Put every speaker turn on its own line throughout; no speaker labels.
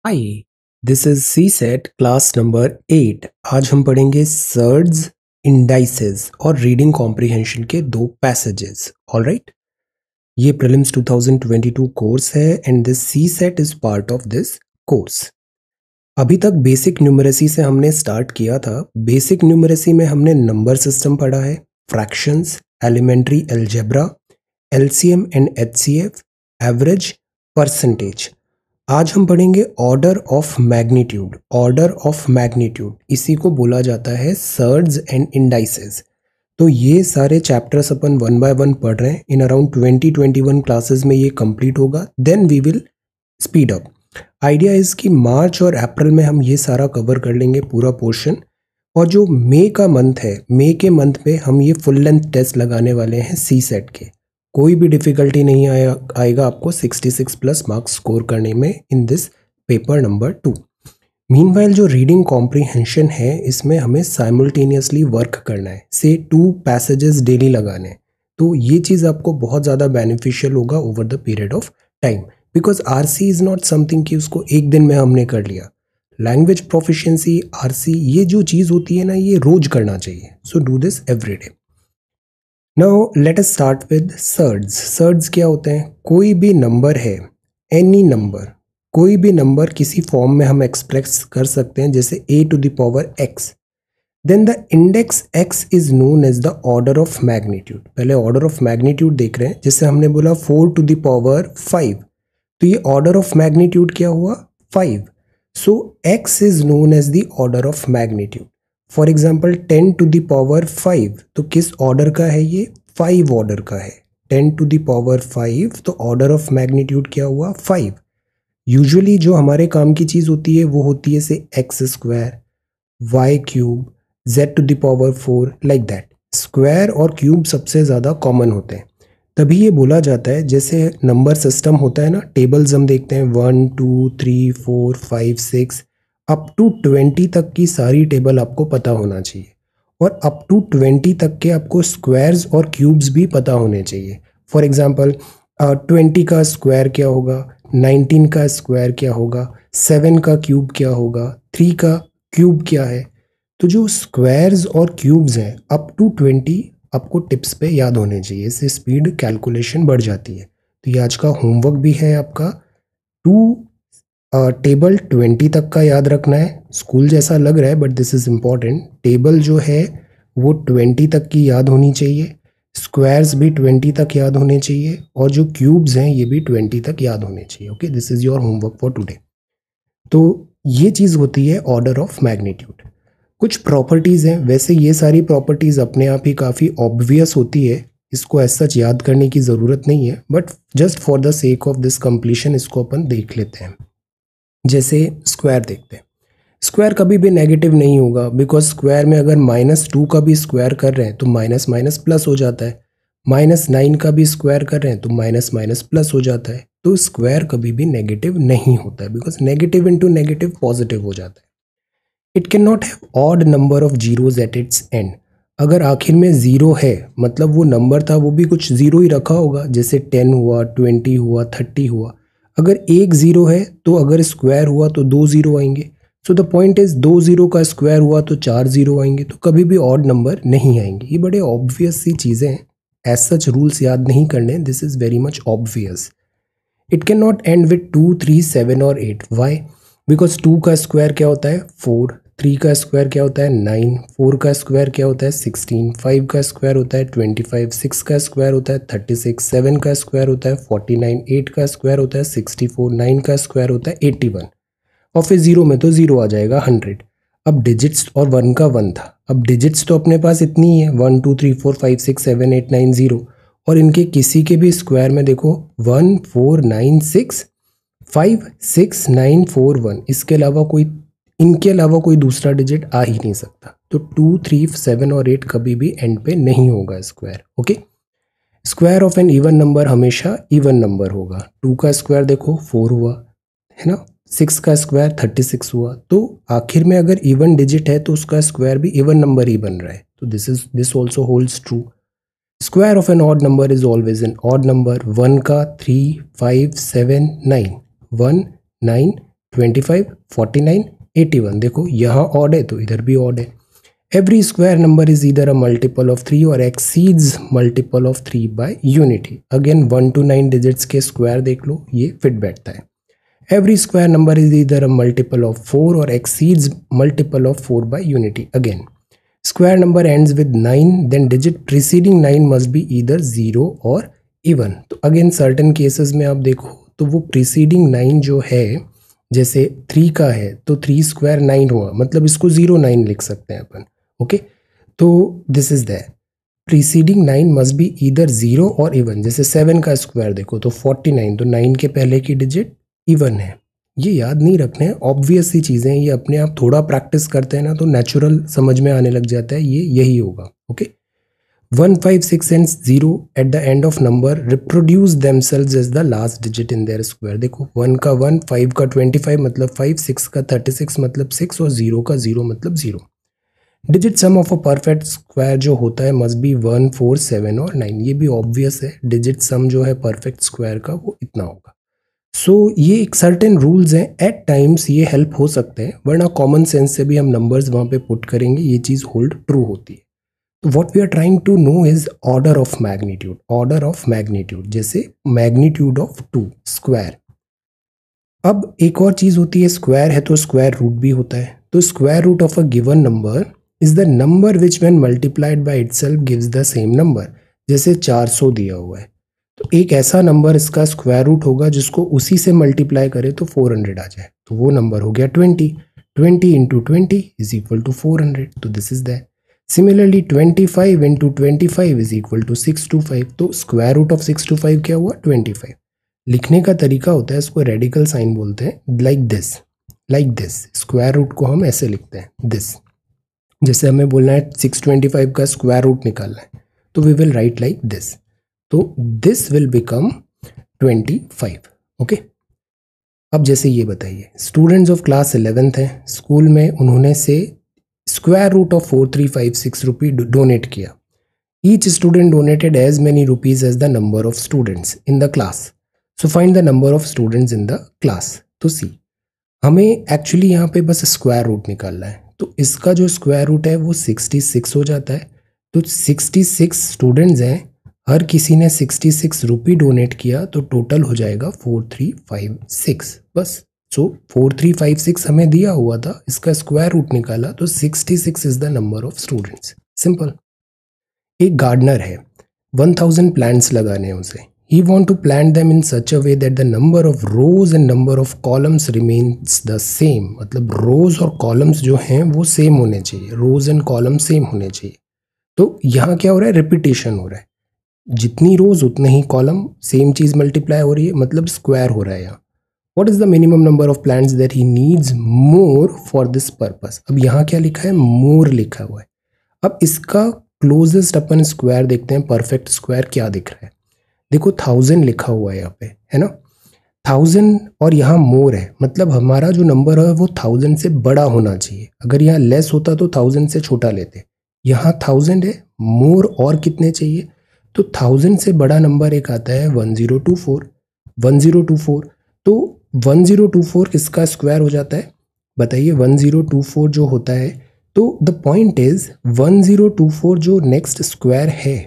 Hi, this is C set class number 8। आज हम पढ़ेंगे सर्ड्स, इंडाइसेस और रीडिंग कॉम्प्रिहेंशन के दो पैसेजेस। ऑलराइट, ये प्रीलिम्स 2022 कोर्स है and this C set is part of this course. अभी तक बेसिक न्यूमरेसी से हमने स्टार्ट किया था। बेसिक न्यूमरेसी में हमने नंबर सिस्टम पढ़ा है, fractions, elementary algebra, LCM and HCF, average, percentage. आज हम पढ़ेंगे order of magnitude. Order of magnitude इसी को बोला जाता है सर्ड्स एंड इंडाइसेस। तो ये सारे chapters upon one by one पढ़ रहे हैं। इन अराउंड 2021 क्लासेस में ये कंप्लीट होगा, then we will speed up. Idea is कि मार्च और अप्रैल में हम ये सारा कवर कर लेंगे पूरा पोर्शन, और जो मई का मंथ है, मई के मंथ में हम ये फुल लेंथ टेस्ट लगाने वाले हैं सी सेट के। कोई भी डिफिकल्टी नहीं आएगा आपको 66 प्लस मार्क्स स्कोर करने में in this paper number 2। Meanwhile जो रीडिंग कॉम्प्रिहेंशन है, इसमें हमें साइमल्टेनियसली वर्क करना है, से 2 पैसेजेस डेली लगाने हैं। तो ये चीज़ आपको बहुत ज़्यादा बेनिफिशियल होगा over the period of time, because RC is not something कि उसको एक दिन में हमने कर लिया। लैंग्वेज प्रोफिशिएंसी, आरसी, ये जो चीज़ होती है ना, ये रोज करना चाहिए। So do this every day. Now let us start with surds. Surds क्या होते हैं? कोई भी नंबर है, एनी नंबर, कोई भी नंबर किसी फॉर्म में हम एक्सप्रेस कर सकते हैं, जैसे a to the power x, then the index x is known as the order of magnitude. पहले ऑर्डर ऑफ मैग्नीट्यूड देख रहे हैं। जैसे हमने बोला 4 टू द पावर 5, तो ये ऑर्डर ऑफ मैग्नीट्यूड क्या हुआ? 5। So x is known as the order of magnitude. For example 10 to the power 5, तो किस ऑर्डर का है ये? 5 ऑर्डर का है। 10 टू द पावर 5, तो ऑर्डर ऑफ मैग्नीट्यूड क्या हुआ? 5। यूजुअली जो हमारे काम की चीज़ होती है वो होती है से x square, y cube, z to the power 4, like that. Square और क्यूब सबसे ज़्यादा कॉमन होते हैं। तभी ये बोला जाता है, जैसे नंबर सिस्टम होता है ना, टेबल्स हम देखते हैं 1 2 3 4 5 6 अप टू 20 तक की सारी टेबल आपको पता होना चाहिए, और अप टू 20 तक के आपको स्क्वायर्स और क्यूब्स भी पता होने चाहिए। फॉर एग्जांपल 20 का स्क्वायर क्या होगा, 19 का स्क्वायर क्या होगा, 7 का क्यूब क्या होगा, 3 का क्यूब क्या है। तो जो स्क्वायर्स और क्यूब्स हैं अप टू 20 आपको टिप्स पे याद होने चाहिए, इससे स्पीड कैलकुलेशन बढ़ जाती है। तो ये आज का होमवर्क भी है आपका। टेबल 20 तक का याद रखना है। स्कूल जैसा लग रहा है but this is important. Table जो है वो 20 तक की याद होनी चाहिए, स्क्वायर्स भी 20 तक याद होने चाहिए, और जो क्यूब्स हैं ये भी 20 तक याद होने चाहिए। Okay, this is your homework for today. तो ये चीज़ होती है ऑर्डर ऑफ मैग्नीट्यूड। कुछ प्रॉपर्टीज़ हैं, वैसे ये सारी प्रॉपर्टीज़ अपने आप ही काफ़ी ऑब्वियस होती है, इसको ऐसा सच याद करने की ज़रूरत नहीं है, but just for the sake of this completion इसको अपन देख लेते हैं। जैसे स्क्वायर देखते हैं। स्क्वायर कभी भी नेगेटिव नहीं होगा, बिकॉज स्क्वायर में अगर -2 का भी स्क्वायर कर रहे हैं तो माइनस माइनस प्लस हो जाता है। -9 का भी स्क्वायर कर रहे हैं तो माइनस माइनस प्लस हो जाता है। तो स्क्वायर कभी भी नेगेटिव नहीं होता है, because negative into negative positive हो जाता है। It can not have odd number of zeros at its and. अगर आखिर में ज़ीरो है, मतलब वो नंबर था वो भी कुछ ज़ीरो ही रखा होगा, जैसे 10 हुआ, 20 हुआ, 30 हुआ। अगर एक ज़ीरो है तो अगर स्क्वायर हुआ तो 2 ज़ीरो आएंगे। सो द पॉइंट इज 2 ज़ीरो का स्क्वायर हुआ तो 4 ज़ीरो आएंगे, तो कभी भी ऑड नंबर नहीं आएंगे। ये बड़े ऑब्वियस सी चीज़ें हैं, एज सच रूल्स याद नहीं करने, this is very much obvious. It can not and with 2 3 7 और 8। वाई? बिकॉज 2 का स्क्वायर क्या होता है? 4, 3 का स्क्वायर क्या होता है? 9, 4 का स्क्वायर क्या होता है? 16, 5 का स्क्वायर होता है 25, 6 का स्क्वायर होता है 36, 7 का स्क्वायर होता है 49, 8 का स्क्वायर होता है 64, 9 का स्क्वायर होता है 81, और फिर जीरो में तो जीरो आ जाएगा 100। अब डिजिट्स, और 1 का 1 था, अब डिजिट्स तो अपने पास इतनी ही है 1 2 3 4 5 6 7 8 9 0, और इनके किसी के भी स्क्वायर में देखो 1 4 9 6 5 6 9 4 1, इसके अलावा कोई, इनके अलावा कोई दूसरा डिजिट आ ही नहीं सकता। तो 2 3 7 और 8 कभी भी एंड पे नहीं होगा square. Okay, square of an even number हमेशा इवन नंबर होगा। 2 का स्क्वायर देखो 4 हुआ, है ना, 6 का स्क्वायर 36 हुआ। तो आखिर में अगर इवन डिजिट है तो उसका स्क्वायर भी इवन नंबर ही बन रहा है। तो this also holds true. Square of an odd number is always an odd number. 1 का 3 5 7 9, 1 9 25, 49, 81। देखो यहाँ ऑड है तो इधर भी ऑड है। Every square number is either a multiple of 3 और exceeds multiple of 3 by unity. Again 1 to 9 digits के स्क्वायर देख लो, ये फिट बैठता है। Every square number is either a multiple of 4 और exceeds multiple of 4 by unity. Again square number ends with 9, then digit preceding 9 must be either 0 और even. तो again certain cases में आप देखो तो वो प्रीसीडिंग 9 जो है, जैसे 3 का है तो 3 स्क्वायर 9 हुआ, मतलब इसको 09 लिख सकते हैं अपन। ओके, तो this is that preceding 9 must be either 0 और इवन। जैसे 7 का स्क्वायर देखो तो 49, तो 9 के पहले की डिजिट इवन है। ये याद नहीं रखने हैं, ऑब्वियस सी चीज़ें, ये अपने आप थोड़ा प्रैक्टिस करते हैं ना तो नेचुरल समझ में आने लग जाता है, ये यही होगा। Okay, 1, 5, 6 and 0 at the end of number reproduce themselves as the last digit in their square. देखो 1 का 1, 5 का 25 मतलब 5, 6 का 36 मतलब 6 और 0 का 0 मतलब 0। Digit some of a perfect square जो होता है मस्ट बी 1, 4, 7 और 9। ये भी ऑब्वियस है, डिजिट सम जो है परफेक्ट स्क्वायर का वो इतना होगा। सो ये एक सर्टेन रूल्स हैं, एट टाइम्स ये हेल्प हो सकते हैं, वरना कॉमन सेंस से भी हम नंबर्स वहाँ पे पुट करेंगे, ये चीज़ होल्ड ट्रू होती है। तो what we are trying to know is order of magnitude. Order of magnitude जैसे मैग्नीट्यूड ऑफ 2 स्क्वायर। अब एक और चीज़ होती है, स्क्वायर है तो स्क्वायर रूट भी होता है। तो square root of a given number is the number which when multiplied by itself gives the same number. जैसे 400 दिया हुआ है तो एक ऐसा नंबर इसका स्क्वायर रूट होगा जिसको उसी से मल्टीप्लाई करे तो 400 आ जाए, तो वो नंबर हो गया 20। 20 इंटू 20 इज इक्वल टू 400, तो this is that. Similarly 25 into 25 is equal to 625, तो स्क्वायर रूट ऑफ 625 क्या हुआ 25। लिखने का तरीका होता है, इसको रेडिकल साइन बोलते हैं, like this, like this. Square root को हम ऐसे लिखते हैं, दिस। जैसे हमें बोलना है 625 का स्क्वायर रूट निकालना है तो we will write like this, तो दिस विल बिकम 25। ओके, अब जैसे ये बताइए, स्टूडेंट्स ऑफ क्लास 11th हैं, स्कूल में उन्होंने से square root of 4356 rupee donate किया। Each student donated as many rupees as the number of students in the class, so find the number of students in the class. तो see, हमें actually यहाँ पे बस square root निकालना है, तो इसका जो स्क्वायर रूट है वो 66 हो जाता है। तो 66 स्टूडेंट्स हैं, हर किसी ने 66 रुपी डोनेट किया, तो टोटल हो जाएगा 4356 बस। सो 4356 हमें दिया हुआ था, इसका स्क्वायर रूट निकाला तो 66 is the number of students. Simple. एक गार्डनर है, 1000 प्लांट्स लगाने हैं उसे। He want to plant them in such a way that the number of rows and number of columns remains the same। मतलब rows और columns जो हैं वो सेम होने चाहिए, rows and columns सेम होने चाहिए। तो यहाँ क्या हो रहा है, रिपीटेशन हो रहा है, जितनी रोज उतने ही कॉलम, सेम चीज मल्टीप्लाई हो रही है, मतलब स्क्वायर हो रहा है यहाँ। What is the minimum number of plants that he needs more for this purpose. अब यहाँ क्या लिखा है, मोर लिखा हुआ है। अब इसका क्लोजेस्ट अपन स्क्वायर देखते हैं, परफेक्ट स्क्वायर क्या दिख रहा है। देखो 1000 लिखा हुआ है यहाँ पे, है ना, 1000 और यहाँ मोर है, मतलब हमारा जो नंबर है वो 1000 से बड़ा होना चाहिए। अगर यहाँ लेस होता तो 1000 से छोटा लेते, यहाँ 1000 है, मोर और कितने चाहिए, तो 1000 से बड़ा नंबर एक आता है 1024। 1024, तो 1024 किसका स्क्वायर हो जाता है बताइए, 1024 जो होता है। तो द पॉइंट इज 1024 जो नेक्स्ट स्क्वायर है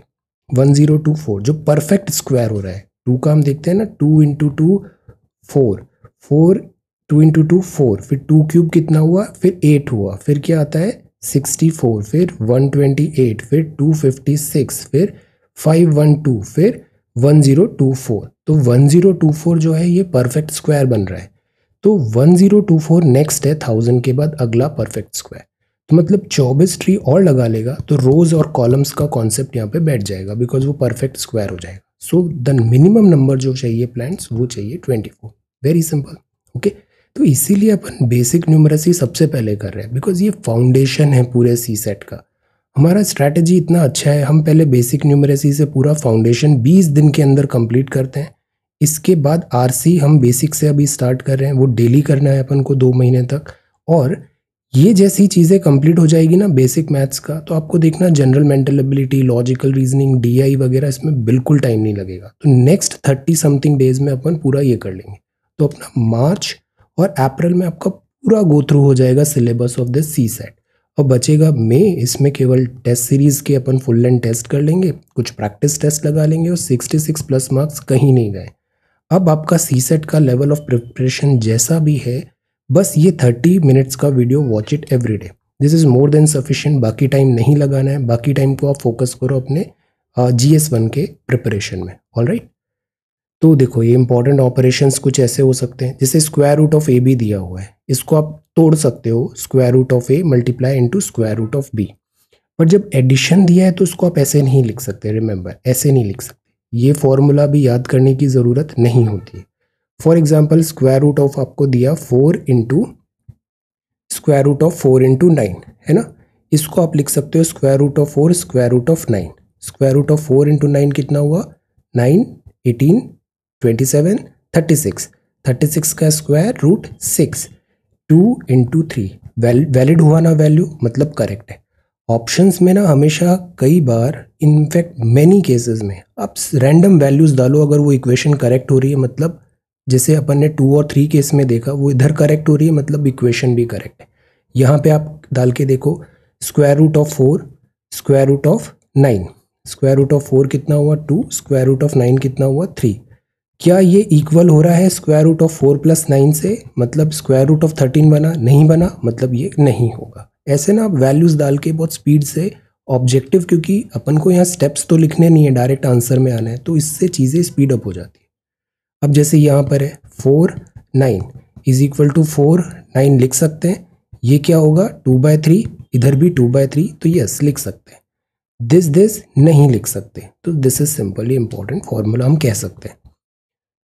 1024 जो परफेक्ट स्क्वायर हो रहा है, 2 का हम देखते हैं ना, 2 इंटू 2 4, 4 2 इंटू 2 4, फिर 2 क्यूब कितना हुआ, फिर 8 हुआ, फिर क्या आता है 64, फिर 128, फिर 256, फिर 512, फिर 1024। तो 1024 जो है ये परफेक्ट स्क्वायर बन रहा है। तो 1024 नेक्स्ट है 1000 के बाद अगला परफेक्ट स्क्वायर, तो मतलब 24 ट्री और लगा लेगा तो रोज और कॉलम्स का कॉन्सेप्ट यहाँ पे बैठ जाएगा, बिकॉज वो परफेक्ट स्क्वायर हो जाएगा। सो द मिनिमम नंबर जो चाहिए प्लांट्स वो चाहिए 24। Very simple. ओके, तो इसीलिए अपन बेसिक न्यूमरेसी सबसे पहले कर रहे हैं, बिकॉज ये फाउंडेशन है पूरे सी सेट का। हमारा स्ट्रैटेजी इतना अच्छा है, हम पहले बेसिक न्यूमरेसी से पूरा फाउंडेशन 20 दिन के अंदर कंप्लीट करते हैं। इसके बाद आरसी हम बेसिक से अभी स्टार्ट कर रहे हैं, वो डेली करना है अपन को 2 महीने तक। और ये जैसी चीज़ें कंप्लीट हो जाएगी ना बेसिक मैथ्स का, तो आपको देखना general mental ability, logical reasoning, DI वगैरह इसमें बिल्कुल टाइम नहीं लगेगा। तो नेक्स्ट 30 समथिंग डेज में अपन पूरा ये कर लेंगे। तो अपना मार्च और अप्रैल में आपका पूरा गो थ्रू हो जाएगा syllabus of the C set. और बचेगा मई, इसमें केवल टेस्ट सीरीज़ के अपन फुल लेंथ टेस्ट कर लेंगे, कुछ प्रैक्टिस टेस्ट लगा लेंगे और 66 प्लस मार्क्स कहीं नहीं गए। अब आपका सी सेट का लेवल ऑफ प्रिपरेशन जैसा भी है, बस ये 30 मिनट्स का video watch it every day, this is more than sufficient. बाकी टाइम नहीं लगाना है, बाकी टाइम को आप फोकस करो अपने GS1 के प्रिपरेशन में। ऑलराइट, तो देखो ये इंपॉर्टेंट ऑपरेशंस कुछ ऐसे हो सकते हैं, जैसे square root of A B दिया हुआ है, इसको आप तोड़ सकते हो, square root of A multiply into square root of B. पर जब एडिशन दिया है तो उसको आप ऐसे नहीं लिख सकते, रिमेंबर ऐसे नहीं लिख सकते, ये फॉर्मूला भी याद करने की ज़रूरत नहीं होती है। For example square root of आपको दिया 4 into square root of 4 into 9 है ना, इसको आप लिख सकते हो square root of 4 square root of 9। Square root of 4 into 9 कितना हुआ, 9, 18, 27, 36, 36 का स्क्वायर रूट 6, 2 इंटू 3। वैलिड हुआ ना वैल्यू, मतलब करेक्ट है। ऑप्शंस में ना हमेशा कई बार, इनफैक्ट मैनी केसेस में आप रैंडम वैल्यूज डालो, अगर वो इक्वेशन करेक्ट हो रही है, मतलब जैसे अपन ने 2 और 3 केस में देखा, वो इधर करेक्ट हो रही है, मतलब इक्वेशन भी करेक्ट है। यहाँ पे आप डाल के देखो, square root of 4 square root of 9, square root of 4 कितना हुआ 2, स्क्वायर रूट ऑफ 9 कितना हुआ 3। क्या ये इक्वल हो रहा है स्क्वायर रूट ऑफ 4 प्लस 9 से, मतलब स्क्वायर रूट ऑफ 13 बना, नहीं बना, मतलब ये नहीं होगा। ऐसे ना आप वैल्यूज डाल के बहुत स्पीड से ऑब्जेक्टिव, क्योंकि अपन को यहाँ स्टेप्स तो लिखने नहीं है, डायरेक्ट आंसर में आना है, तो इससे चीज़ें स्पीड अप हो जाती है। अब जैसे यहाँ पर है 4 9 इज इक्वल टू 4 9 लिख सकते हैं, ये क्या होगा 2/3, इधर भी 2/3, तो यस लिख सकते हैं। दिस नहीं लिख सकते, तो this is simply important formula हम कह सकते हैं।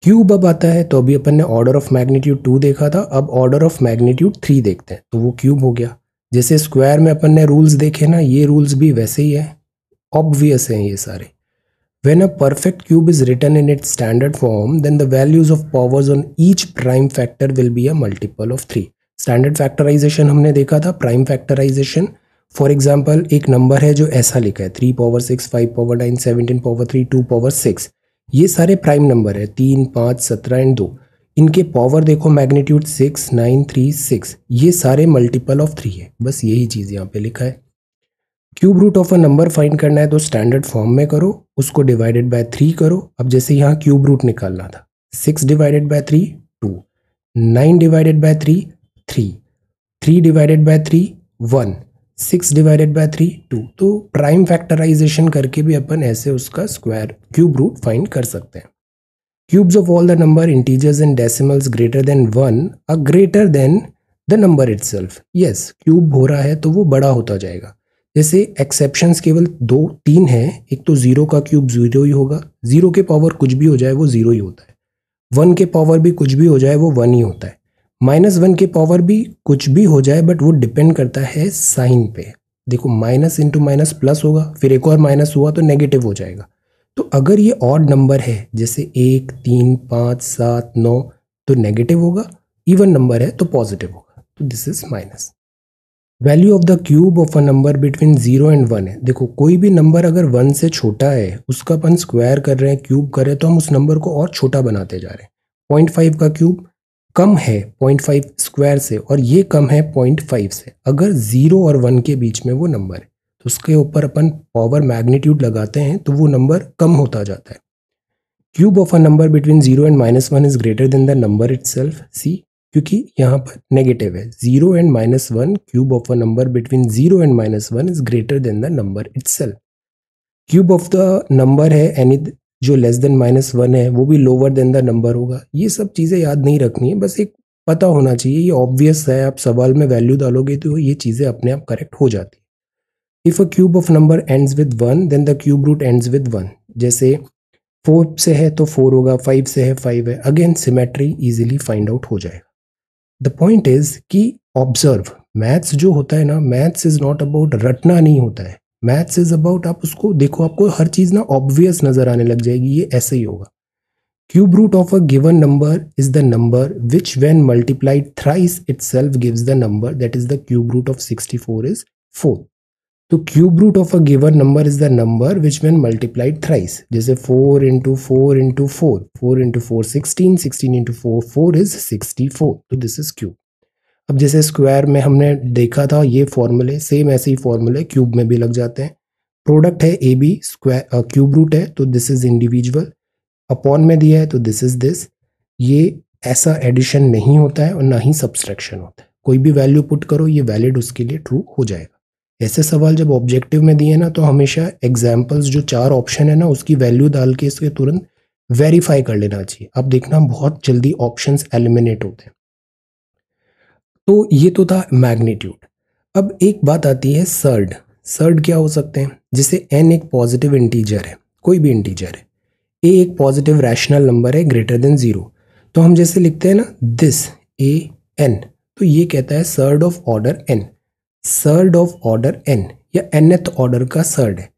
क्यूब अब आता है, तो अभी अपन ने ऑर्डर ऑफ मैग्नीट्यूड 2 देखा था, अब ऑर्डर ऑफ मैग्नीट्यूड 3 देखते हैं, तो वो क्यूब हो गया। जैसे स्क्वायर में अपन ने रूल्स देखे ना, ये रूल्स भी वैसे ही है, ऑब्वियस हैं ये सारे। When a perfect cube is written in its standard form, then the values of powers on each prime factor will be a multiple of 3. Standard factorization हमने देखा था, prime factorization. फॉर एग्जाम्पल एक number है जो ऐसा लिखा है 3 power 6, 5 power 9, 17 power 3, 2 power 6, ये सारे प्राइम नंबर है, 3, 5, 17 एंड 2। इनके पावर देखो मैग्नीट्यूड 6, 9, 3, 6, ये सारे मल्टीपल ऑफ 3 है, बस यही चीज़ यहाँ पे लिखा है। Cube root of a number find करना है तो स्टैंडर्ड फॉर्म में करो, उसको डिवाइडेड बाय 3 करो। अब जैसे यहाँ क्यूब रूट निकालना था, 6 divided by 3 2, 9 divided by 3 3, 3 divided by 3 1, 6 divided by 3 2। तो प्राइम फैक्टराइजेशन करके भी अपन ऐसे उसका स्क्वायर क्यूब रूट फाइंड कर सकते हैं। Cubes of all the number integers and decimals greater than 1 are greater than the number itself. Yes, cube हो रहा है तो वो बड़ा होता जाएगा। जैसे एक्सेप्शंस केवल 2-3 हैं, एक तो 0 का क्यूब 0 ही होगा, 0 के पावर कुछ भी हो जाए वो 0 ही होता है, 1 के पावर भी कुछ भी हो जाए वो 1 ही होता है, -1 के पावर भी कुछ भी हो जाए, बट वो डिपेंड करता है साइन पे। देखो माइनस इंटू माइनस प्लस होगा, फिर एक और माइनस हुआ तो नेगेटिव हो जाएगा। तो अगर ये ऑड नंबर है जैसे 1, 3, 5, 7, 9 तो नेगेटिव होगा, इवन नंबर है तो पॉजिटिव होगा, तो this is minus. Value of the cube of a number between 0 and 1 है। देखो कोई भी नंबर अगर 1 से छोटा है, उसका अपन स्क्वायर कर रहे हैं, क्यूब कर रहे हैं, तो हम उस नंबर को और छोटा बनाते जा रहे हैं। 0.5 का क्यूब कम है 0.5 स्क्वायर से, और ये कम है 0.5 से। अगर 0 और 1 के बीच में वो नंबर है तो उसके ऊपर अपन पावर मैग्नीट्यूड लगाते हैं तो वो नंबर कम होता जाता है। Cube of a number between 0 and -1 is greater than the number itself. See, क्योंकि यहाँ पर नेगेटिव है, 0 and -1, cube of a number between 0 and -1 is greater than the number itself. Cube of the number है any जो less than -1 है वो भी lower than the number होगा। ये सब चीज़ें याद नहीं रखनी है, बस एक पता होना चाहिए, ये ऑब्वियस है, आप सवाल में वैल्यू डालोगे तो ये चीज़ें अपने आप करेक्ट हो जाती है। If a cube of number ends with 1 then the cube root ends with 1। जैसे 4 से है तो 4 होगा, 5 से है 5 है, again symmetry easily find out हो जाएगा। द पॉइंट इज कि ऑब्जर्व, मैथ्स जो होता है ना, मैथ्स इज नॉट अबाउट रटना नहीं होता है, मैथ्स इज अबाउट आप उसको देखो, आपको हर चीज ना ऑब्वियस नजर आने लग जाएगी, ये ऐसे ही होगा। Cube root of a given number is the number which when multiplied thrice itself gives the number that is the cube root of 64 is 4। तो cube root of a given number is the number which when multiplied thrice, जैसे 4 into 4 into 4, 4 into 4 16, 16 into 4 4 is 64, तो this is cube. अब जैसे square में हमने देखा था ये फॉर्मूले, सेम ऐसे ही फॉर्मूले क्यूब में भी लग जाते हैं। प्रोडक्ट है ए बी, स्क्वायर क्यूब रूट है तो दिस इज इंडिविजुअल, अपॉन में दिया है तो दिस इज दिस। ये ऐसा एडिशन नहीं होता है और ना ही सब्सट्रैक्शन होता है। कोई भी वैल्यू पुट करो ये वैलिड उसके लिए ट्रू हो जाएगा। ऐसे सवाल जब ऑब्जेक्टिव में दिए ना तो हमेशा एग्जाम्पल्स जो 4 ऑप्शन है ना उसकी वैल्यू डाल के इसके तुरंत वेरीफाई कर लेना चाहिए। अब देखना बहुत जल्दी ऑप्शंस एलिमिनेट होते हैं। तो ये तो था मैग्नीट्यूड। अब एक बात आती है सर्ड। सर्ड क्या हो सकते हैं? जैसे n एक पॉजिटिव इंटीजर है, कोई भी इंटीजर है, a एक पॉजिटिव रैशनल नंबर है ग्रेटर देन 0, तो हम जैसे लिखते हैं ना दिस a n, तो ये कहता है surd of order n। Surd of order n या nth ऑर्डर का सर्ड है।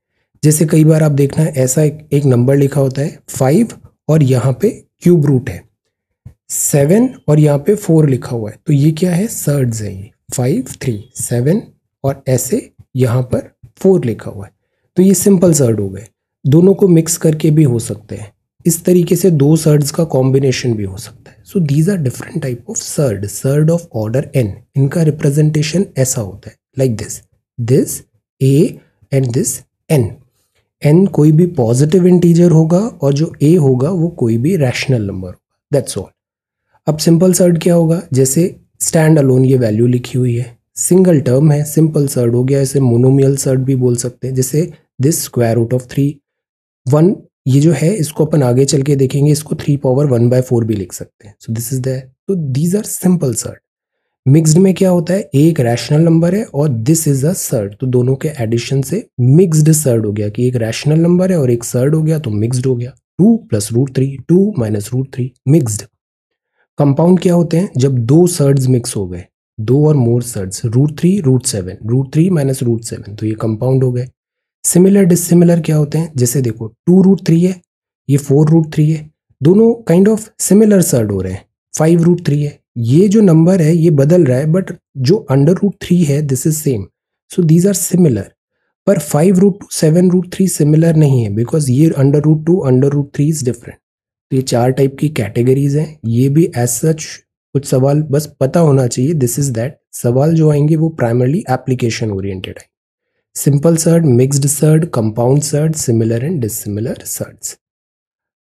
जैसे कई बार आप देखना ऐसा एक नंबर लिखा होता है 5 और यहाँ पे क्यूब रूट है 7 और यहाँ पे 4 लिखा हुआ है, तो ये क्या है? सर्ड्स है ये 5 3 7 और ऐसे यहाँ पर 4 लिखा हुआ है, तो ये सिंपल सर्ड हो गए। दोनों को मिक्स करके भी हो सकते हैं, इस तरीके से दो सर्ड्स का कॉम्बिनेशन भी हो सकता है। So these are different type of surd. Surd of order n, इनका रिप्रेजेंटेशन ऐसा होता है like this, this a and this n। n कोई भी पॉजिटिव इंटीजर होगा और जो a होगा वो कोई भी रैशनल नंबर होगा, दैट्स ऑल। अब सिंपल सर्ड क्या होगा? जैसे स्टैंड अलोन ये वैल्यू लिखी हुई है, सिंगल टर्म है, सिंपल सर्ड हो गया। इसे मोनोमियल सर्ड भी बोल सकते हैं, जैसे दिस स्क्वायर रूट ऑफ 3 1, ये जो है इसको अपन आगे चल के देखेंगे, इसको 3 पावर 1/4 भी लिख सकते हैं। सो दिस इज दैट, तो these are simple surd. Mixed में क्या होता है? एक रैशनल नंबर है और दिस इज अ सर्ड, तो दोनों के एडिशन से मिक्स्ड सर्ड हो गया कि एक रैशनल नंबर है और एक सर्ड हो गया तो मिक्स्ड हो गया। 2 + √3, 2 - √3, मिक्स्ड। कंपाउंड क्या होते हैं? जब दो सर्ड्स मिक्स हो गए, दो और मोर सर्ड्स, √3 √7, √3 - √7, तो ये कंपाउंड हो गए। सिमिलर डिसिमिलर क्या होते हैं? जैसे देखो 2√3 है, ये 4√3 है, दोनों काइंड ऑफ सिमिलर सर्ड हो रहे हैं। 5√3 है, ये जो नंबर है ये बदल रहा है बट जो √3 है this is same, so these are similar. पर 5√2 7√3 सिमिलर नहीं है बिकॉज ये √2 √3 इज डिफरेंट। तो ये 4 टाइप की कैटेगरीज हैं। ये भी एज सच कुछ सवाल बस पता होना चाहिए, दिस इज दैट। सवाल जो आएंगे वो प्राइमरली एप्लीकेशन ओरिएंटेड है। Simple surd, mixed surd, compound surd, similar and dissimilar surds.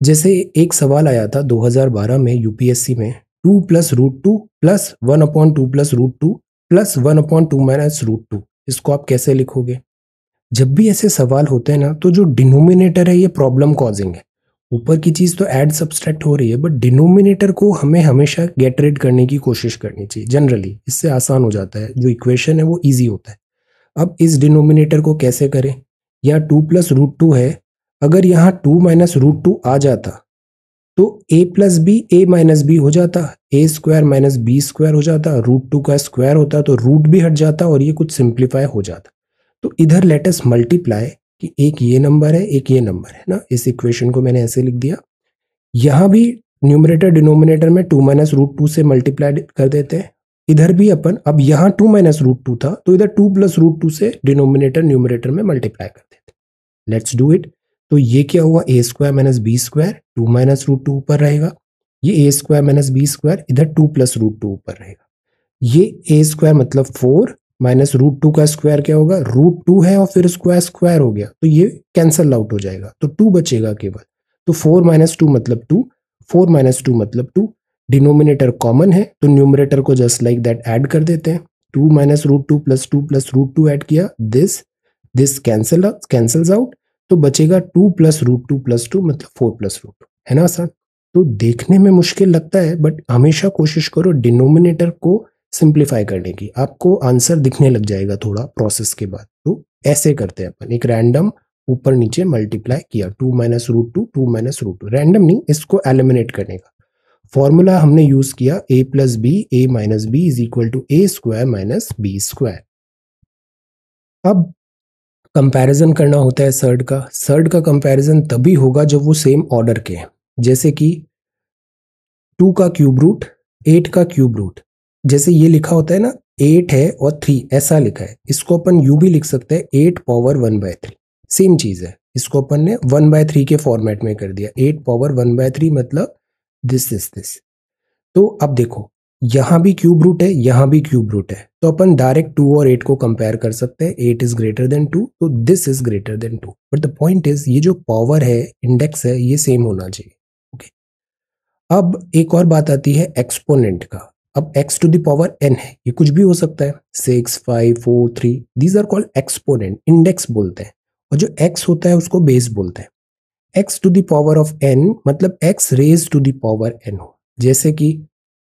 जैसे एक सवाल आया था 2012 में यूपीएससी में, 2 + √2 + 1/2 + √2 + 1/2 - √2, इसको आप कैसे लिखोगे? जब भी ऐसे सवाल होते हैं ना तो जो डिनोमिनेटर है ये प्रॉब्लम कॉजिंग है। ऊपर की चीज तो ऐड सब्सट्रैक्ट हो रही है बट डिनोमिनेटर को हमें हमेशा गेट रेड करने की कोशिश करनी चाहिए जनरली, इससे आसान हो जाता है, जो इक्वेशन है वो ईजी होता है। अब इस डिनोमिनेटर को कैसे करें? यहाँ 2 + √2 है, अगर यहाँ 2 - √2 आ जाता तो a + b a - b हो जाता, a² - b² हो जाता, √2 का स्क्वायर होता तो रूट भी हट जाता और ये कुछ सिंप्लीफाई हो जाता। तो इधर लेट अस मल्टीप्लाई कि एक ये नंबर है एक ये नंबर है ना, इस इक्वेशन को मैंने ऐसे लिख दिया। यहाँ भी न्यूमरेटर डिनोमिनेटर में 2 - √2 से मल्टीप्लाई कर देते हैं। इधर भी अपन, अब यहाँ 2 - √2 था तो इधर 2 + √2 से डिनोमिनेटर न्यूमरेटर में मल्टीप्लाई कर देते। Let's do it. तो ये क्या हुआ? a² - b², 2 - √2 ऊपर रहेगा, ये a² - b², इधर 2 + √2 ऊपर रहेगा। ये a² मतलब 4 - √2 का स्क्वायर क्या होगा? √2 है और फिर स्क्वायर स्क्वायर हो गया तो ये कैंसल आउट हो जाएगा, तो 2 बचेगा केवल। तो 4 - 2 मतलब 2, 4 - 2 मतलब 2। डिनोमिनेटर कॉमन है तो न्यूमरेटर को जस्ट लाइक दैट ऐड कर देते हैं। 2 - √2 + 2 + √2 ऐड किया, दिस कैंसल्स आउट, तो बचेगा 2 + √2 + 2 मतलब 4 + √2, है ना आसान? तो देखने में मुश्किल लगता है बट हमेशा कोशिश करो डिनोमिनेटर को सिंप्लीफाई करने की, आपको आंसर दिखने लग जाएगा थोड़ा प्रोसेस के बाद। तो ऐसे करते हैं अपन, एक रैंडम ऊपर नीचे मल्टीप्लाई किया, 2 - √2 2 - √2, रैंडम नहीं, इसको एलिमिनेट करने का फॉर्मूला हमने यूज किया a + b a - b = a² - b²। अब कंपैरिजन करना होता है सर्ड का। सर्ड का कंपैरिजन तभी होगा जब वो सेम ऑर्डर के हैं, जैसे कि 2 का क्यूब रूट 8 का क्यूब रूट, जैसे ये लिखा होता है ना 8 है और 3 ऐसा लिखा है, इसको अपन यूं भी लिख सकते हैं 8 पावर 1/3, सेम चीज है। इसको अपन ने 1/3 के फॉर्मेट में कर दिया, 8 पावर 1/3 मतलब दिस इज दिस। तो अब देखो यहां भी क्यूब रूट है, यहां भी क्यूब रूट है, तो अपन डायरेक्ट 2 और 8 को कंपेयर कर सकते हैं। 8 इज ग्रेटर देन 2, तो this is greater then 2। But the point is ये जो पावर है, इंडेक्स है, ये सेम होना चाहिए। ओके, अब एक और बात आती है एक्सपोनेंट का। अब x to the power n है, ये कुछ भी हो सकता है, 6, 5, 4, 3, these are called exponent, index बोलते हैं। और जो x होता है उसको बेस बोलते हैं। x to the power of n मतलब x raise to the power n हो। जैसे कि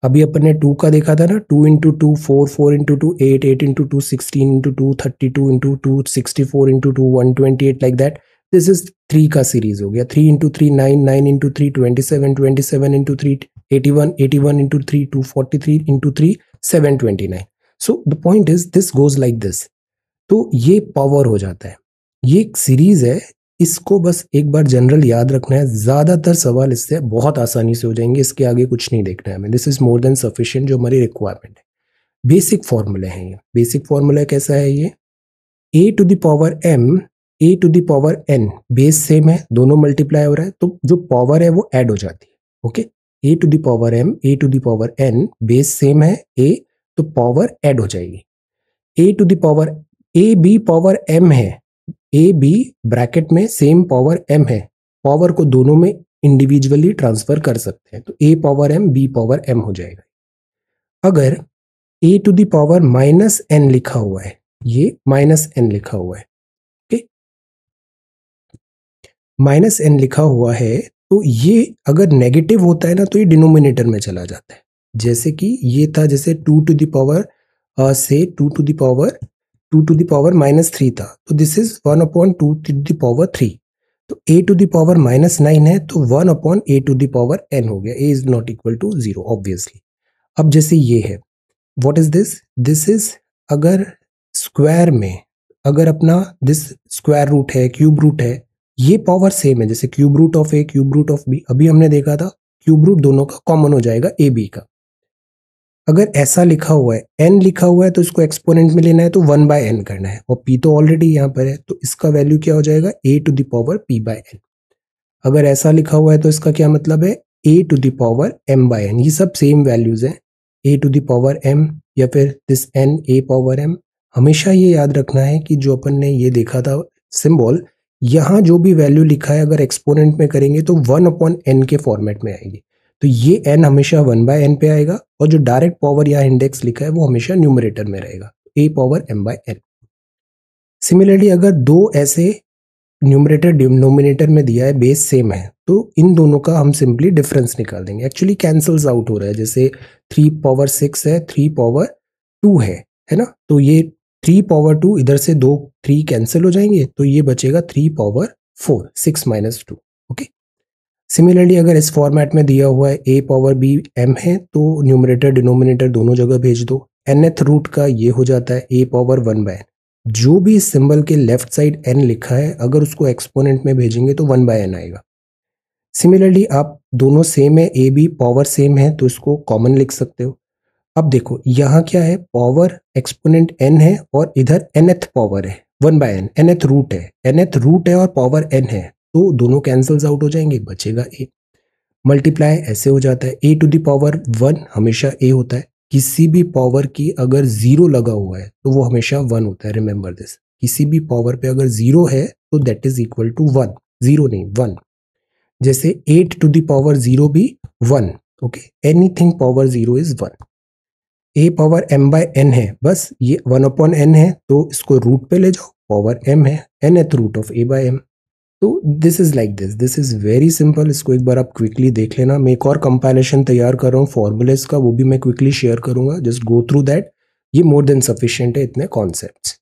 अभी अपन ने 2 का देखा था ना, 2 into 2 4, 4 into 2 8, 8 into 2 16, into 2 32, into 2 64, into 2 128, like that. This is 3 का सीरीज हो गया। 3 into 3 9, 9 into 3 27, 27 into 3 81, 81 into 3 243, into 3 729। So the point is this goes like this. तो ये पावर हो जाता है, ये एक सीरीज है। इसको बस एक बार जनरल याद रखना है, ज्यादातर सवाल इससे बहुत आसानी से हो जाएंगे, इसके आगे कुछ नहीं देखना है हमें। This is more than sufficient जो हमारी रिक्वायरमेंट है। बेसिक फॉर्मूले हैं ये। बेसिक फॉर्मूला कैसा है ये, a to the power m, a to the power n, base same है, दोनों मल्टीप्लाई हो रहा है, तो जो पावर है वो ऐड हो जाती है। Okay, a to the power m, a to the power n, base same है a, तो पावर ऐड हो जाएगी। A to the power a b power m है, ए बी ब्रैकेट में सेम पावर m है, पावर को दोनों में इंडिविजुअली ट्रांसफर कर सकते हैं, तो a power m b power m हो जाएगा। अगर a to the power minus n लिखा हुआ है, ये माइनस n लिखा हुआ है, ओके, माइनस n लिखा हुआ है, तो ये अगर नेगेटिव होता है ना तो ये डिनोमिनेटर में चला जाता है। जैसे कि ये था, जैसे 2 टू द पावर से 2 टू द पावर -3 था, तो this is 1/2 to the power 3। तो a टू द पावर -9 है, तो 1/a to the power n हो गया। a is not equal to 0 obviously. अब जैसे ये है, what is this, this is अगर स्क्वायर में, अगर अपना दिस स्क्वायर रूट है, क्यूब रूट है, ये पावर सेम है, जैसे cube root of a cube root of b, अभी हमने देखा था क्यूब रूट दोनों का कॉमन हो जाएगा a b का। अगर ऐसा लिखा हुआ है, n लिखा हुआ है, तो इसको एक्सपोनेंट में लेना है तो 1/n करना है, और p तो ऑलरेडी यहाँ पर है, तो इसका वैल्यू क्या हो जाएगा, a to the power p/n। अगर ऐसा लिखा हुआ है तो इसका क्या मतलब है, a to the power m/n। ये सब सेम वैल्यूज हैं, a to the power m या फिर this n a power m। हमेशा ये याद रखना है कि जो अपन ने ये देखा था सिंबल, यहाँ जो भी वैल्यू लिखा है अगर एक्सपोनेंट में करेंगे तो 1/n के फॉर्मेट में आएगी, तो ये n हमेशा 1/n पे आएगा, और जो डायरेक्ट पावर या इंडेक्स लिखा है वो हमेशा न्यूमरेटर में रहेगा, a पावर m/n। सिमिलरली अगर दो ऐसे न्यूमरेटर डिनोमिनेटर में दिया है, बेस सेम है, तो इन दोनों का हम सिंपली डिफरेंस निकाल देंगे। एक्चुअली कैंसल्स आउट हो रहा है, जैसे 3 पावर 6 है, 3 पावर 2 है ना, तो ये 3 पावर 2, इधर से 2 3 कैंसिल हो जाएंगे, तो ये बचेगा 3 पावर 4, 6 माइनस 2। ओके, सिमिलरली अगर इस फॉर्मेट में दिया हुआ है a पावर b m है, तो न्यूमरेटर डिनोमिनेटर दोनों जगह भेज दो। nth रूट का ये हो जाता है a पावर 1/n। जो भी सिंबल के लेफ्ट साइड n लिखा है, अगर उसको एक्सपोनेंट में भेजेंगे तो 1/n आएगा। सिमिलरली आप दोनों सेम है, a b पावर सेम है, तो इसको कॉमन लिख सकते हो। अब देखो यहाँ क्या है, पावर एक्सपोनेंट n है और इधर nth पावर है 1/n, nth रूट है, nth रूट है और पावर n है, तो दोनों कैंसल्स आउट हो जाएंगे, बचेगा a। मल्टीप्लाई ऐसे हो जाता है, a टू द पावर 1 हमेशा a होता है, किसी भी पावर की अगर 0 लगा हुआ है तो वो हमेशा 1 होता है। रिमेंबर दिस, किसी भी पावर पे अगर 0 है तो दैट इज इक्वल टू 1, 0 नहीं 1। जैसे 8 टू द पावर 0 भी 1। Okay, anything power 0 is 1। a power m/n है, बस ये 1/n है, तो इसको रूट पे ले जाओ, पावर m है, nth रूट ऑफ a/m। तो this is like this is very simple. इसको एक बार आप क्विकली देख लेना। मैं एक और कंपाइलेशन तैयार कर रहा हूँ फॉर्मूलेस का, वो भी मैं क्विकली शेयर करूंगा, जस्ट गो थ्रू दैट। ये मोर देन सफिशिएंट है इतने कॉन्सेप्ट्स।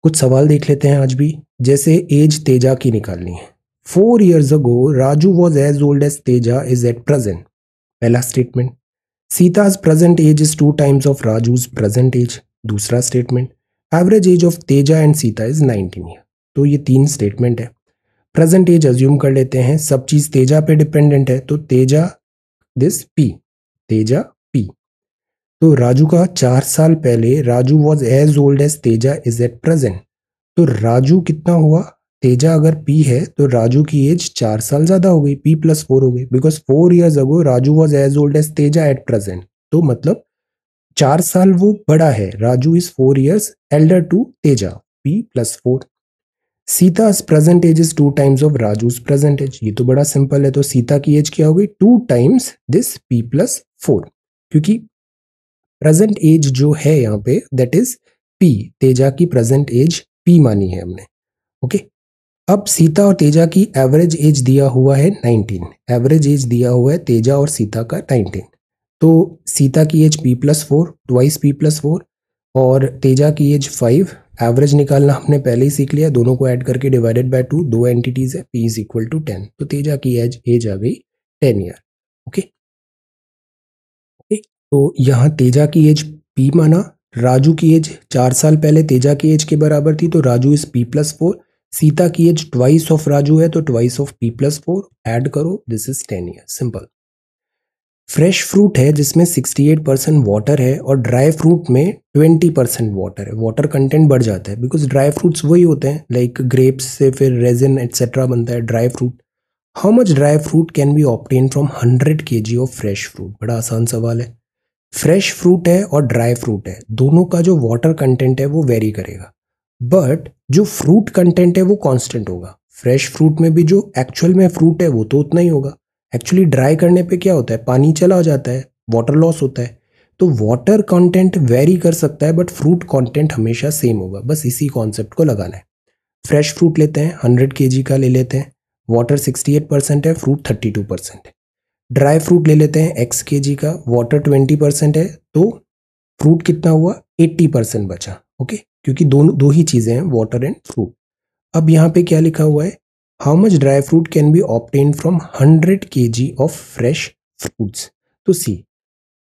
कुछ सवाल देख लेते हैं आज भी। जैसे एज तेजा की निकालनी है। 4 years ago Raju was as old as Teja is at present. पहला statement. Sita's present age is 2 times of Raju's present age. दूसरा statement. Average age of Teja and Sita is 19 year. तो ये 3 स्टेटमेंट है। प्रेजेंट एज अज्यूम कर लेते हैं, सब चीज तेजा पे डिपेंडेंट है, तो Teja this P, Teja P. तो राजू का 4 साल पहले Raju was as old as Teja is at present. तो राजू कितना हुआ, तेजा अगर पी है तो राजू की एज 4 साल ज्यादा हो गई, पी प्लस 4 हो गई, because 4 years ago Raju was as old as Teja at present. तो मतलब 4 साल वो बड़ा है, Raju is 4 years elder to Teja, P plus 4। Sita's present age is 2 times of Raju's present age. ये तो बड़ा सिंपल है, तो सीता की एज क्या हो गई, 2 times दिस पी प्लस 4, क्योंकि प्रेजेंट एज जो है यहाँ पे दैट इज पी, तेजा की प्रेजेंट एज पी मानी है हमने। ओके, अब सीता और तेजा की एवरेज एज दिया हुआ है 19, एवरेज एज दिया हुआ है तेजा और सीता का 19। तो सीता की age P plus 4, twice P plus 4, और तेजा की एज 5। एवरेज निकालना हमने पहले ही सीख लिया, दोनों को ऐड करके डिवाइडेड बाय 2, दो एंटिटीज है, पी इज इक्वल टू 10। तो तेजा की एज आ गई 10 ईयर। ओके, तो यहाँ तेजा की एज पी माना, राजू की एज 4 साल पहले तेजा की एज के बराबर थी, तो राजू इज पी प्लस 4। सीता की एज ट्वाइस ऑफ राजू है, तो twice of P plus 4, add करो, this is 10 year, simple. Fresh fruit है जिसमें 68% वाटर है और ड्राई फ्रूट में 20% वाटर है, वाटर कंटेंट बढ़ जाता है बिकॉज ड्राई फ्रूट्स वही होते हैं, लाइक ग्रेप्स से फिर रेजिन एटसेट्रा बनता है dry fruit. How much dry fruit can be obtain from 100 kg of fresh fruit? बड़ा आसान सवाल है। फ्रेश फ्रूट है और ड्राई फ्रूट है, दोनों का जो वाटर कंटेंट है वो वेरी करेगा, बट जो फ्रूट कंटेंट है वो कांस्टेंट होगा। फ्रेश फ्रूट में भी जो एक्चुअल में फ्रूट है वो तो उतना ही होगा। एक्चुअली ड्राई करने पे क्या होता है, पानी चला जाता है, वाटर लॉस होता है, तो वाटर कंटेंट वेरी कर सकता है बट फ्रूट कंटेंट हमेशा सेम होगा। बस इसी कॉन्सेप्ट को लगाना है। फ्रेश फ्रूट लेते हैं, 100 kg का ले लेते हैं, वाटर 68% है, फ्रूट 32% है। ड्राई फ्रूट ले लेते हैं x kg का, वाटर 20% है, तो फ्रूट कितना हुआ, 80% बचा। ओके, क्योंकि दोनों दो ही चीजें हैं, वाटर एंड फ्रूट। अब यहाँ पे क्या लिखा हुआ है, how much dry fruit can be obtain from 100 kg of fresh fruits. तो सी,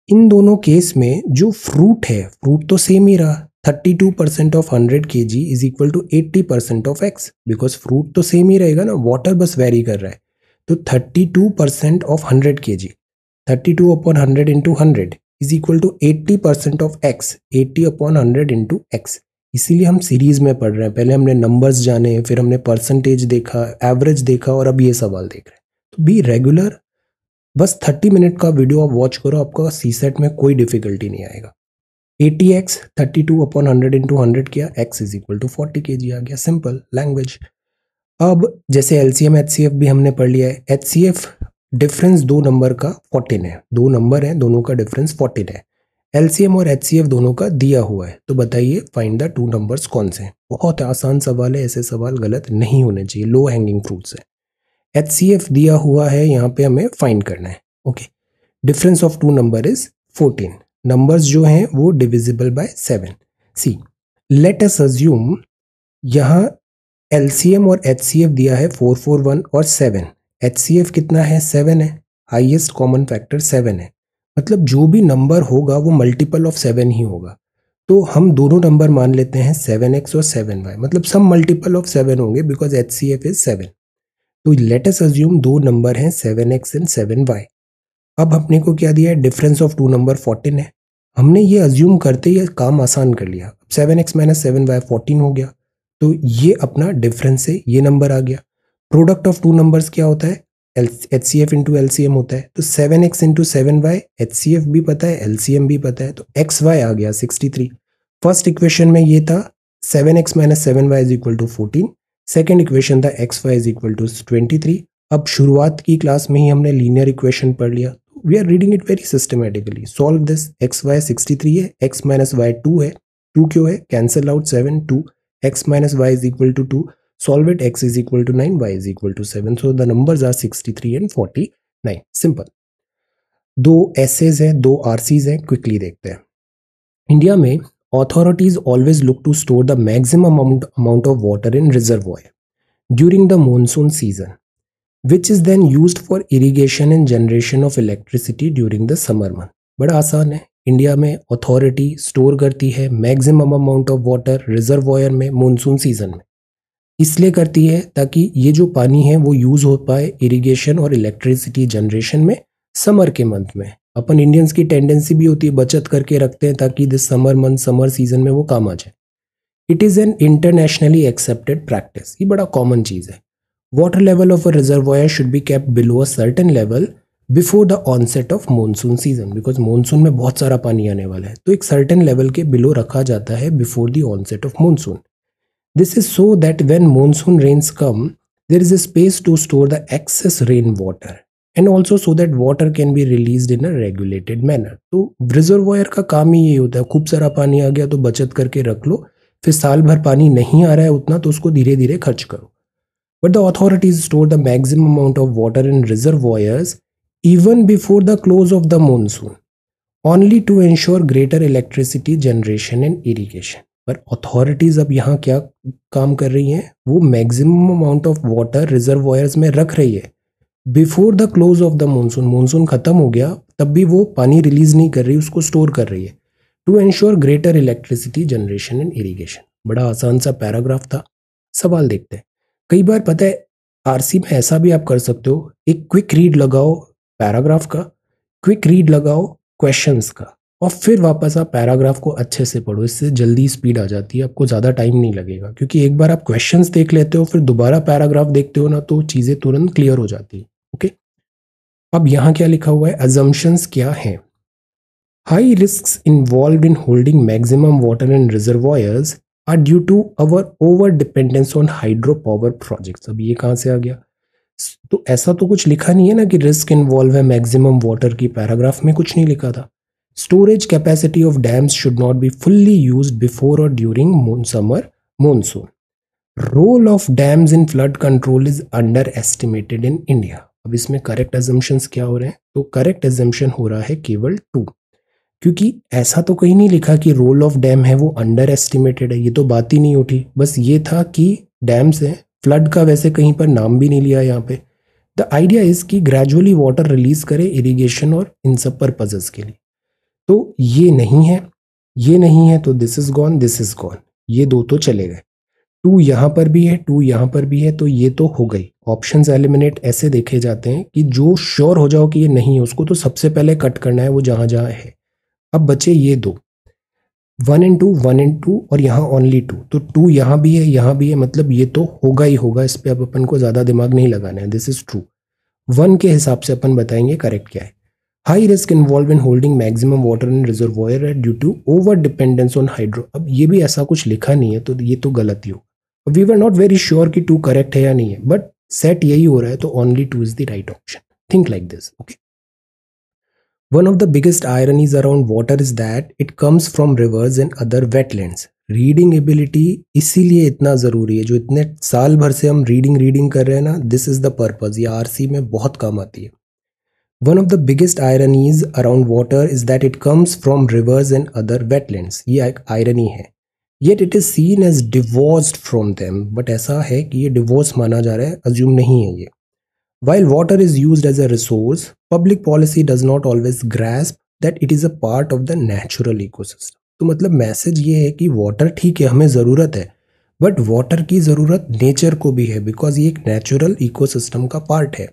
इन दोनों केस में जो फ्रूट है, फ्रूट तो सेम ही रहा, 32% of 100 kg is equal to 80% of x, because fruit तो सेम ही रहेगा ना, वाटर बस वेरी कर रहा है। तो 32% of 100 kg, 32 upon 100 into 100 is equal to 80% of x, 80 upon 100 into x। इसीलिए हम सीरीज में पढ़ रहे हैं, पहले हमने नंबर्स जाने, फिर हमने परसेंटेज देखा, एवरेज देखा, और अब ये सवाल देख रहे हैं। तो बी रेगुलर, बस 30 मिनट का वीडियो आप वॉच करो, आपका सी सेट में कोई डिफिकल्टी नहीं आएगा। 80x, 32 अपॉन 100 इंटू 100 किया, x is equal to 40 kg आ गया, सिंपल लैंग्वेज। अब जैसे एलसीएम एचसीएफ भी हमने पढ़ लिया है, एचसीएफ डिफरेंस दो नंबर का 14 है, दो नंबर है, दोनों का डिफरेंस 14 है। एलसीएम और एचसीएफ दोनों का दिया हुआ है, तो बताइए फाइंड द टू नंबर्स कौन से हैं। बहुत आसान सवाल है, ऐसे सवाल गलत नहीं होने चाहिए, लो हैंगिंग फ्रूट्स है। एचसीएफ दिया हुआ है, यहाँ पे हमें फाइंड करना है। Okay, difference of two number is 14, numbers जो हैं वो divisible by 7। See, let us assume यहाँ एलसीएम और एचसीएफ दिया है 441 और 7, एचसीएफ कितना है, 7 है, हाईएस्ट कॉमन फैक्टर 7 है, मतलब जो भी नंबर होगा वो मल्टीपल ऑफ 7 ही होगा। तो हम दोनों नंबर मान लेते हैं 7x और 7y, मतलब सब मल्टीपल ऑफ 7 होंगे बिकॉज एचसीएफ इज 7। तो लेट अस अज्यूम दो नंबर हैं 7x एंड 7y। अब अपने को क्या दिया है, डिफरेंस ऑफ टू नंबर 14 है, हमने ये अज्यूम करते ही काम आसान कर लिया। 7x माइनस 7y 14 हो गया, तो ये अपना डिफरेंस है, ये नंबर आ गया। प्रोडक्ट ऑफ टू नंबर्स क्या होता है, H C F into LCM होता है, तो 7x into 7y, H C F भी पता है, एलसीएम भी पता है, तो एक्स वाई आ गया 63। फर्स्ट इक्वेशन में ये था 7x minus 7y is equal to 14, second equation था x y is equal to 23। अब शुरुआत की क्लास में ही हमने लीनियर इक्वेशन पढ़ लिया, we are reading it very systematically. Solve this, X Y 63 है, एक्स माइनस वाई 2 है, 2 क्यों है, cancel out 7, 2, x minus y is equal to 2, solve it, x is equal to 9, y is equal to 7, so the numbers are 63 and 49, simple। दो essays हैं, दो RCs हैं, quickly देखते हैं। इंडिया में authorities always look to store the maximum amount of water in reservoir during the monsoon season, which is then used for irrigation and generation of electricity during the summer month। बड़ा आसान है, India में authority store करती है maximum amount of water reservoir में monsoon season में, इसलिए करती है ताकि ये जो पानी है वो यूज हो पाए इरिगेशन और इलेक्ट्रिसिटी जनरेशन में समर के मंथ में, अपन इंडियंस की टेंडेंसी भी होती है बचत करके रखते हैं ताकि दिस समर सीजन में वो काम आ जाए। It is an internationally accepted practice, ये बड़ा कॉमन चीज़ है। Water level of a reservoir should be kept below a certain level before the onset of monsoon season, because monsoon में बहुत सारा पानी आने वाला है, तो एक सर्टेन लेवल के बिलो रखा जाता है before the onset of monsoon. This is so that when monsoon rains come there is a space to store the excess rain water and also so that water can be release in a regulated manner. तो reservoir का काम ही ये होता है, खूब सारा पानी आ गया तो बचत करके रख लो, फिर साल भर पानी नहीं आ रहा है उतना तो उसको धीरे धीरे खर्च करो। But the authorities store the maximum amount of water in reservoirs even before the close of the monsoon, only to ensure greater electricity generation and irrigation. पर authorities अब यहाँ क्या काम कर रही हैं, वो maximum amount of water reservoirs में रख रही है before the close of the monsoon. Monsoon खत्म हो गया तब भी वो पानी रिलीज नहीं कर रही, उसको स्टोर कर रही है to ensure greater electricity generation and irrigation. बड़ा आसान सा पैराग्राफ था। सवाल देखते हैं। कई बार पता है आरसी में ऐसा भी आप कर सकते हो, एक क्विक रीड लगाओ पैराग्राफ का, क्विक रीड लगाओ क्वेश्चंस का, और फिर वापस आप पैराग्राफ को अच्छे से पढ़ो। इससे जल्दी स्पीड आ जाती है, आपको ज़्यादा टाइम नहीं लगेगा, क्योंकि एक बार आप क्वेश्चंस देख लेते हो फिर दोबारा पैराग्राफ देखते हो ना तो चीज़ें तुरंत क्लियर हो जाती है। ओके, अब यहाँ क्या लिखा हुआ है, अजम्पशंस क्या हैं। High risks involved in holding maximum water in reservoirs are due to our over dependence on hydro power projects. अब ये कहाँ से आ गया, तो ऐसा तो कुछ लिखा नहीं है ना कि रिस्क इन्वॉल्व है मैक्सिमम वाटर की, पैराग्राफ में कुछ नहीं लिखा था। Storage capacity of dams should not be fully used before और during summer monsoon. Role of dams in flood control is underestimated in India. अब इसमें करेक्ट एजम्पशंस क्या हो रहे हैं, तो करेक्ट एजम्पशन हो रहा है केवल 2, क्योंकि ऐसा तो कहीं नहीं लिखा कि रोल ऑफ डैम है वो अंडर एस्टिमेटेड है, ये तो बात ही नहीं उठी। बस ये था कि डैम्स है, फ्लड का वैसे कहीं पर नाम भी नहीं लिया यहाँ पे। द आइडिया इज कि ग्रेजुअली वाटर रिलीज करे इरिगेशन और इन सब पर्पजेस के लिए। तो ये नहीं है, ये नहीं है, तो this is gone, this is gone, ये दो तो चले गए। 2 यहाँ पर भी है, 2 यहाँ पर भी है, तो ये तो हो गई। ऑप्शंस एलिमिनेट ऐसे देखे जाते हैं कि जो श्योर हो जाओ कि ये नहीं है उसको तो सबसे पहले कट करना है, वो जहां जहां है। अब बचे ये दो, 1 and 2, 1 and 2, और यहाँ ओनली 2, तो 2 यहाँ भी है, यहाँ भी है, मतलब ये तो होगा ही होगा, इस पे अब अपन को ज्यादा दिमाग नहीं लगाना है। This is true. 1 के हिसाब से अपन बताएंगे करेक्ट क्या है। High risk involve in holding maximum water in reservoir due to over dependence on hydro. अब ये भी ऐसा कुछ लिखा नहीं है तो ये तो गलत ही होगा। We were not very sure कि 2 करेक्ट है या नहीं है, बट सेट यही हो रहा है तो only 2 is the right option. Think like this. Okay, one of the biggest ironies around water is that it comes from rivers and other wetlands. Reading ability इसीलिए इतना ज़रूरी है, जो इतने साल भर से हम रीडिंग कर रहे हैं ना, दिस इज़ द पर्पज़, ये आरसी में बहुत काम आती है। One of the biggest ironies around water is that it comes from rivers and other wetlands. ये एक आयरनी है, yet it is seen as divorced from them, but ऐसा है कि ये डिवोर्स माना जा रहा है, अज्यूम नहीं है ये। While water is used as a resource, public policy does not always grasp that it is a part of the natural ecosystem. तो मतलब मैसेज ये है कि वाटर ठीक है, हमें ज़रूरत है, बट वाटर की ज़रूरत नेचर को भी है, बिकॉज ये एक नेचुरल इकोसिस्टम का पार्ट है।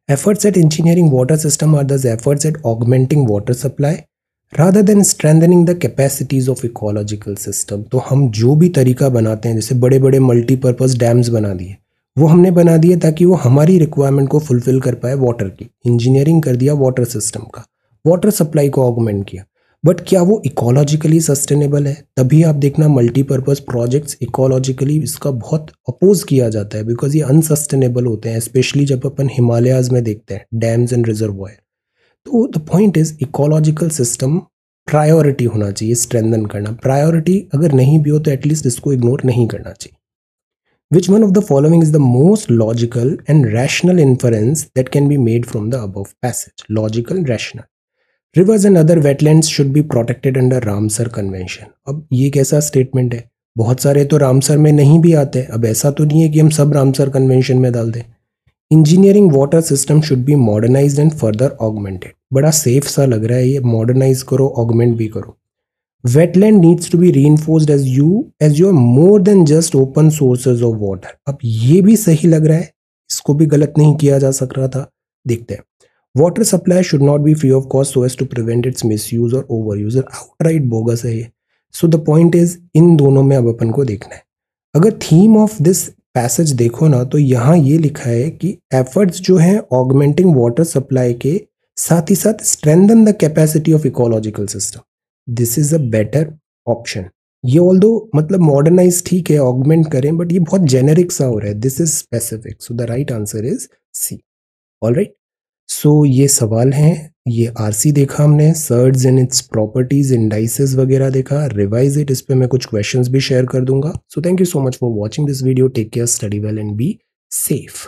Efforts at engineering water system are thus efforts at augmenting water supply rather than strengthening the capacities of ecological system. तो हम जो भी तरीका बनाते हैं, जैसे बड़े बड़े मल्टीपर्पज़ डैम्स बना दिए, वो हमने बना दिए ताकि वो हमारी रिक्वायरमेंट को फुलफिल कर पाए वाटर की। इंजीनियरिंग कर दिया वाटर सिस्टम का, वाटर सप्लाई को ऑगमेंट किया, बट क्या वो इकोलॉजिकली सस्टेनेबल है? तभी आप देखना मल्टीपर्पज़ प्रोजेक्ट्स इकोलॉजिकली इसका बहुत अपोज किया जाता है, बिकॉज ये अनसस्टेनेबल होते हैं, स्पेशली जब अपन हिमालयाज में देखते हैं डैम्स एंड रिजर्वॉयर। तो the point is ecological system priority होना चाहिए, स्ट्रेंथन करना। प्रायोरिटी अगर नहीं भी हो तो एटलीस्ट इसको इग्नोर नहीं करना चाहिए। Which one of the following is the most logical and rational inference that can be made from the above passage? Logical and rational. Rivers and other wetlands should be protected under Ramsar Convention. अब ये कैसा statement है? बहुत सारे तो Ramsar में नहीं भी आते। अब ऐसा तो नहीं है कि हम सब रामसर कन्वेंशन में डाल दें। Engineering water system should be modernised and further augmented. बड़ा सेफ सा लग रहा है ये, मॉडर्नाइज करो, ऑगमेंट भी करो। Wetland needs to be reinforced as you are more than just open sources of water. अब ये भी सही लग रहा है, इसको भी गलत नहीं किया जा सक रहा था। देखते हैं। Water supply should not be free of cost so as to prevent its misuse और ओवर यूज। आउटराइट बोगस है ये। सो द पॉइंट इज इन दोनों में अब अपन को देखना है। अगर थीम ऑफ दिस पैसेज देखो ना तो यहाँ ये लिखा है कि एफर्ट्स जो हैं ऑगमेंटिंग वाटर सप्लाई के साथ ही साथ strengthen the capacity of ecological system. This is a better option. ये ऑल दो मतलब मॉडर्नाइज ठीक है ऑगमेंट करें बट ये बहुत जेनेरिक सा हो रहा है। This is specific so the right answer is C. Alright. So ये सवाल हैं। ये आरसी देखा हमने, surds and its properties, indices वगैरह देखा, रिवाइज इट। इस पे मैं कुछ क्वेश्चंस भी शेयर कर दूंगा। So thank you so much for watching this video. Take care, study well and be safe.